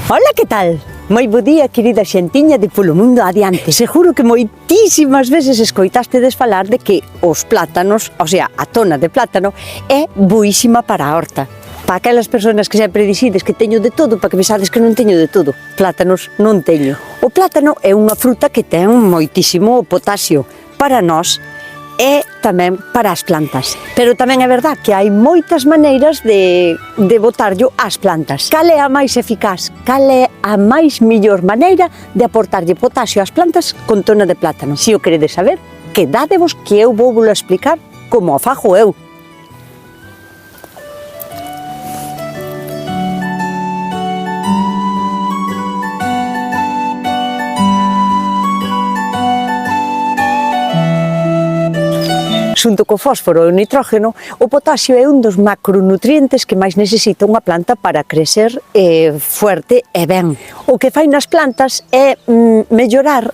Ola, que tal? Moi bo día, querida xentiña de Polo Mundo Adiante. Seguro que moitísimas veces escoitastedes falar de que os plátanos, o sea, a tona de plátano, é boísima para a horta. Para aquelas persoas que sempre dicides que teño de todo, para que pensades que non teño de todo. Plátanos non teño. O plátano é unha fruta que ten moitísimo potasio para nós e tamén para as plantas. Pero tamén é verdad que hai moitas maneiras de botarllo ás plantas. Cal é a máis eficaz? Cal é a máis mellor maneira de aportarlle potasio ás plantas con tona de plátano? Se o queredes saber, quedádevos que eu vou vos explicar como o fago eu. Xunto co fósforo e o nitrógeno, o potasio é un dos macronutrientes que máis necesita unha planta para crecer fuerte e ben. O que fai nas plantas é mellorar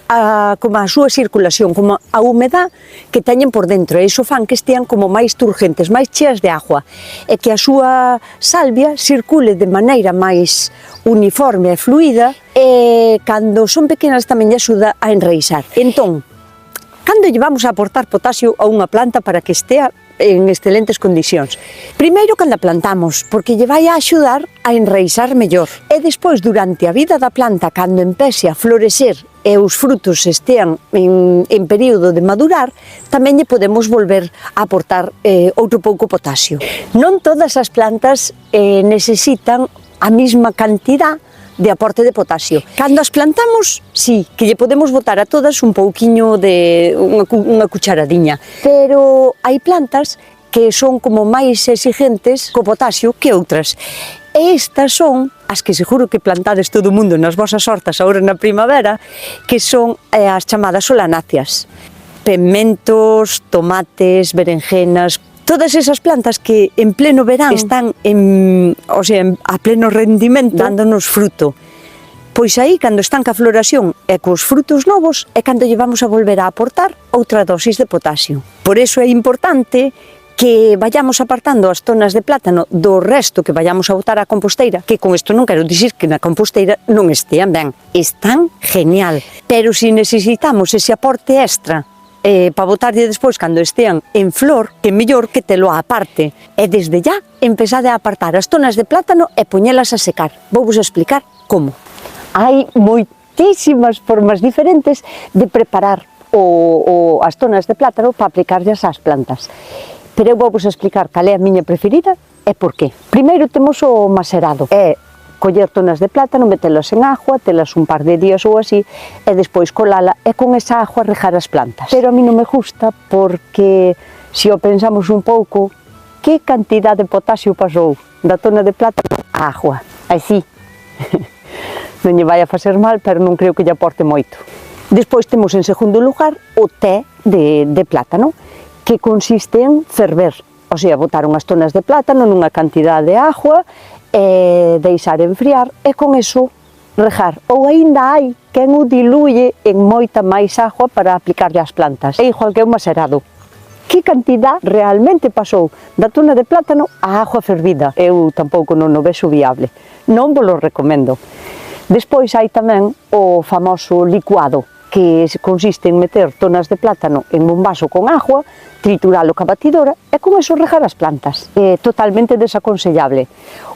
como a súa circulación, como a humedad que teñen por dentro, e iso fan que estean como máis turgentes, máis cheas de agua, e que a súa salvia circule de maneira máis uniforme e fluida, e cando son pequenas tamén lle axuda a enraizar. Entón, cando lle vamos a aportar potasio a unha planta para que estea en excelentes condicións? Primeiro, cando a plantamos, porque lle vai a axudar a enraizar mellor. E despois, durante a vida da planta, cando empece a florecer e os frutos estean en período de madurar, tamén lle podemos volver a aportar outro pouco potasio. Non todas as plantas necesitan a mesma cantidad de aporte de potasio. Cando as plantamos, sí, que lle podemos botar a todas un pouquiño de unha cucharadiña, pero hai plantas que son como máis exigentes co potasio que outras. E estas son as que seguro que plantades todo o mundo nas vosas hortas agora na primavera, que son as chamadas solanáceas. Pementos, tomates, berenjenas, todas esas plantas que en pleno verán están a pleno rendimento, dándonos fruto. Pois aí, cando están ca floración e cos frutos novos, é cando lle vamos a volver a aportar outra dosis de potasio. Por iso é importante que vayamos apartando as tonas de plátano do resto que vayamos a botar á composteira, que con isto non quero dicir que na composteira non estean ben, están genial. Pero se necesitamos ese aporte extra para botarlle despois cando estean en flor, que mellor que telo aparte. E desde ya empezade a apartar as tonas de plátano e poñelas a secar. Vouvos explicar como. Hai moitísimas formas diferentes de preparar as tonas de plátano para aplicarllas ás plantas. Pero eu vouvos explicar cal é a miña preferida e por qué. Primeiro temos o macerado. Coller tonas de plátano, metelas en agua, telas un par de días ou así, e despois colala e con esa agua regar as plantas. Pero a mí non me gusta porque, se o pensamos un pouco, que cantidad de potasio pasou da tona de plátano á agua? Así. Non lle vai a facer mal, pero non creo que lle aporte moito. Despois temos en segundo lugar o té de plátano, que consiste en ferver, o sea, botar unhas tonas de plátano nunha cantidad de agua, e deixar enfriar e con eso regar. Ou aínda hai quen o diluye en moita máis agua para aplicarlle ás plantas. É igual que o macerado. Que cantidad realmente pasou da tona de plátano á agua fervida? Eu tampouco non o vexo viable. Non vos lo recomendo. Despois hai tamén o famoso licuado, que consiste en meter tonas de plátano en un vaso con agua, trituralo ca batidora e con eso regar as plantas. É totalmente desaconsellable.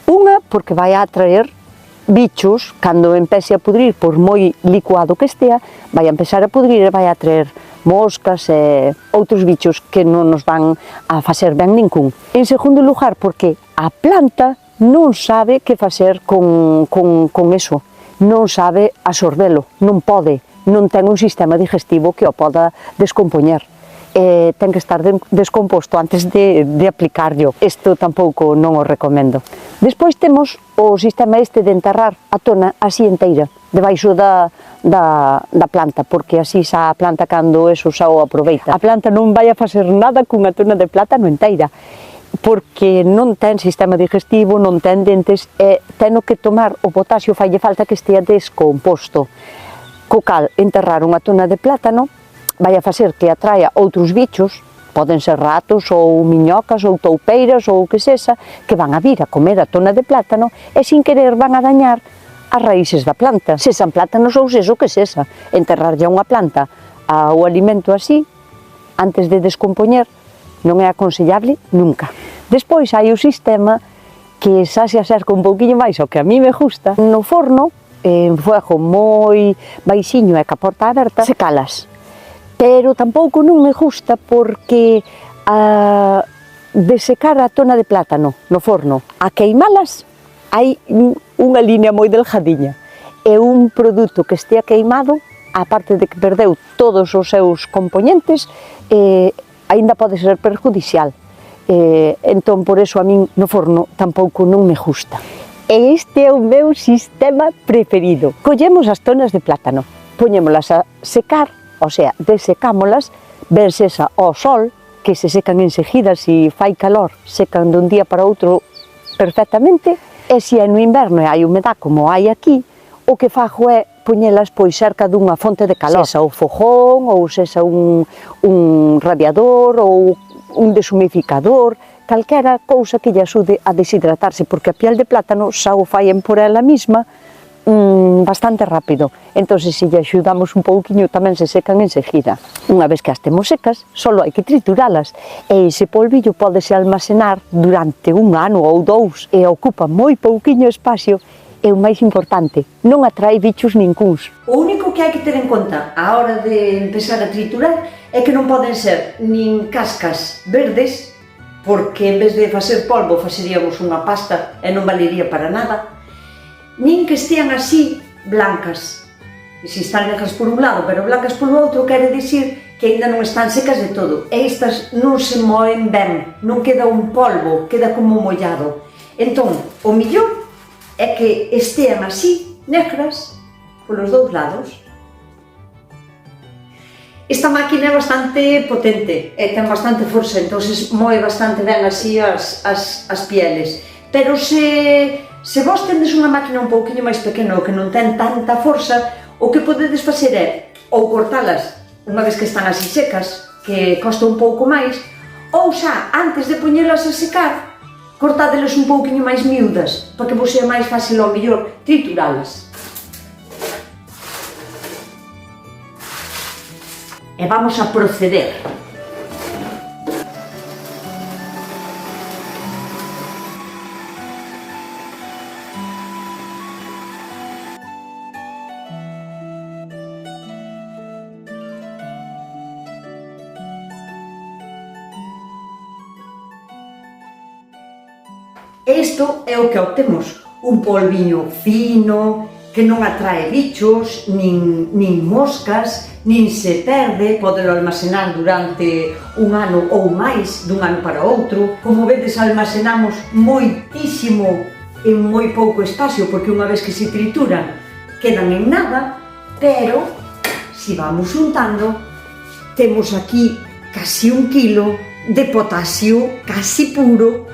Unha, porque vai a atraer bichos, cando empece a pudrir, por moi licuado que estea, vai a empezar a pudrir e vai a atraer moscas e outros bichos que non nos van a facer ben ningún. En segundo lugar, porque a planta non sabe que facer con eso, non sabe absorbelo, non pode, non ten un sistema digestivo que o poda descompoñer. Ten que estar descomposto antes de aplicarlo. Isto tampouco non o recomendo. Despois temos o sistema de enterrar a tona así enteira, debaixo da planta, porque así xa a planta cando eso xa o aproveita. A planta non vai a facer nada cunha tona de plátano enteira, porque non ten sistema digestivo, non ten dentes, e ten que tomar o potasio, falle falta que estea descomposto. Co cal, enterrar unha tona de plátano vai a facer que atraia outros bichos, poden ser ratos ou miñocas ou toupeiras ou o que sexa, que van a vir a comer a tona de plátano e sin querer van a dañar as raíces da planta. Se san plátanos ou seso que sesa, enterrarlle a unha planta o alimento así, antes de descompoñer, non é aconsellable nunca. Despois hai o sistema que xa se acerca un pouquiño máis ao que a mí me gusta, no forno, en fuego moi baixiño e ca porta aberta, se calas. Pero tampouco non me gusta porque de secar a tona de plátano no forno a queimalas hai unha línea moi delgadiña e un produto que estea queimado, aparte de que perdeu todos os seus componentes, aínda pode ser perjudicial. Entón, por eso a min no forno tampouco non me gusta. E este é o meu sistema preferido. Collemos as tonas de plátano, poñémolas a secar, o sea, desecámolas, ben sesa ao sol, que se secan enseguida, se fai calor, secan dun día para outro perfectamente, e se é no inverno e hai humedad como hai aquí, o que fago é poñelas pois cerca dunha fonte de calor, sesa o fogón, ou sesa un radiador, ou un deshumificador, calquera cousa que lle axude a deshidratarse, porque a piel de plátano xa o faien por ela mesma bastante rápido. Entón, se lle axudamos un pouquiño, tamén se secan enseguida. Unha vez que as temos secas, só hai que trituralas, e ese polvillo pódese almacenar durante un ano ou dous, e ocupa moi pouquiño espacio, e o máis importante, non atrae bichos nincúns. O único que hai que ter en conta á hora de empezar a triturar é que non poden ser nin cascas verdes, porque en vez de facer polvo faceríamos unha pasta e non valería para nada, nin que estean así blancas. E se están negras por un lado, pero blancas polo outro, quere dicir que aínda non están secas de todo. E estas non se moen ben, non queda un polvo, queda como mollado. Entón, o millor é que estean así, negras, polos dous lados. Esta máquina é bastante potente e ten bastante forza, entón moe bastante ben así as pieles. Pero se vos tendes unha máquina un pouquiño máis pequena ou que non ten tanta forza, o que podedes facer é ou cortalas unha vez que están así secas, que costa un pouco máis, ou xa, antes de poñelas a secar, cortádelas un pouquiño máis miúdas, para que vos sea máis fácil ao mellor trituralas. E vamos a proceder. Isto é o que obtemos, un polviño fino, que non atrae bichos, nin moscas, nin se perde, podelo almacenar durante un ano ou máis, dun ano para outro. Como vedes, almacenamos moitísimo en moi pouco espacio, porque unha vez que se trituran, quedan en nada, pero, se vamos xuntando, temos aquí casi 1 kilo de potasio casi puro,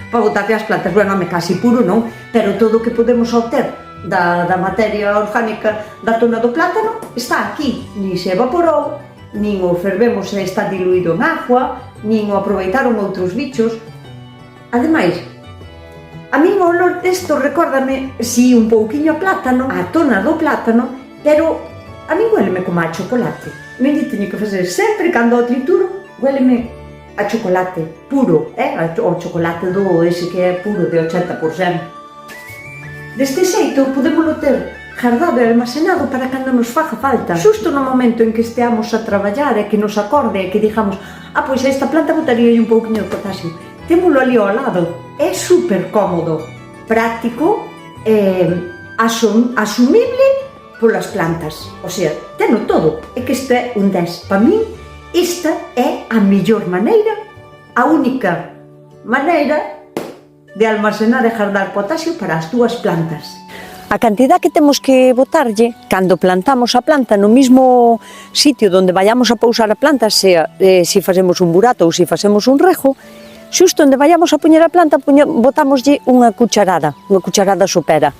para botarlle as plantas. Bueno, non casi puro non, pero todo o que podemos obter da materia orgánica da tona do plátano está aquí. Nin se evaporou, nin o fervemos e está diluído en agua, nin o aproveitaron outros bichos. Ademais, a min o olor desto recórdame, si, un pouquiño a plátano, a tona do plátano, pero a min huéleme como a chocolate. Non lle teño que facer sempre cando o trituro, huéleme a chocolate puro, o chocolate do ese que é puro de 80%. Deste xeito, podémolo ter guardado e almacenado para cando nos faga falta. Xusto no momento en que esteamos a traballar e que nos acorde e que digamos, pois a esta planta botaría un pouquinho de potasio. Témolo ali ao lado. É super cómodo, práctico, asumible polas plantas. O sea, teno todo. É que isto é un 10. Para min, esta é a mellor maneira, a única maneira de almacenar e guardar potasio para as túas plantas. A cantidad que temos que botarlle cando plantamos a planta no mismo sitio onde vayamos a pousar a planta, sea se facemos un burato ou se facemos un rejo, xusto onde vayamos a poñer a planta, botámoslle unha cucharada sopera.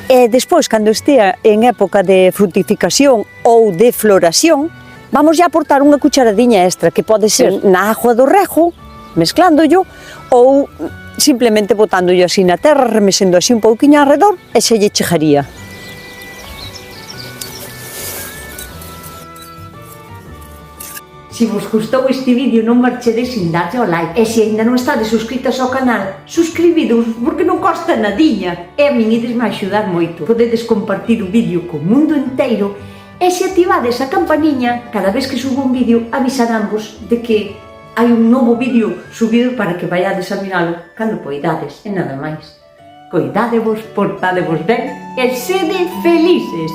E despois, cando estea en época de frutificación ou de floración, vamos a aportar unha cucharadiña extra, que pode ser na agua do rego, mezclándollo, ou simplemente botándollo así na terra, remexendo así un pouquiño alrededor, e se lle chegaría. Se vos gustou este vídeo non marchedes sin darlle ao like, e se aínda non estades suscritos ao canal, suscribidos porque non costa nadiña e a min ides me axudar moito. Podedes compartir o vídeo co mundo inteiro e se activades a campaniña, cada vez que subo un vídeo avisaránvos de que hai un novo vídeo subido para que vaiades a miralo cando poidades e nada máis. Coidádevos, portádevos ben e sede felices!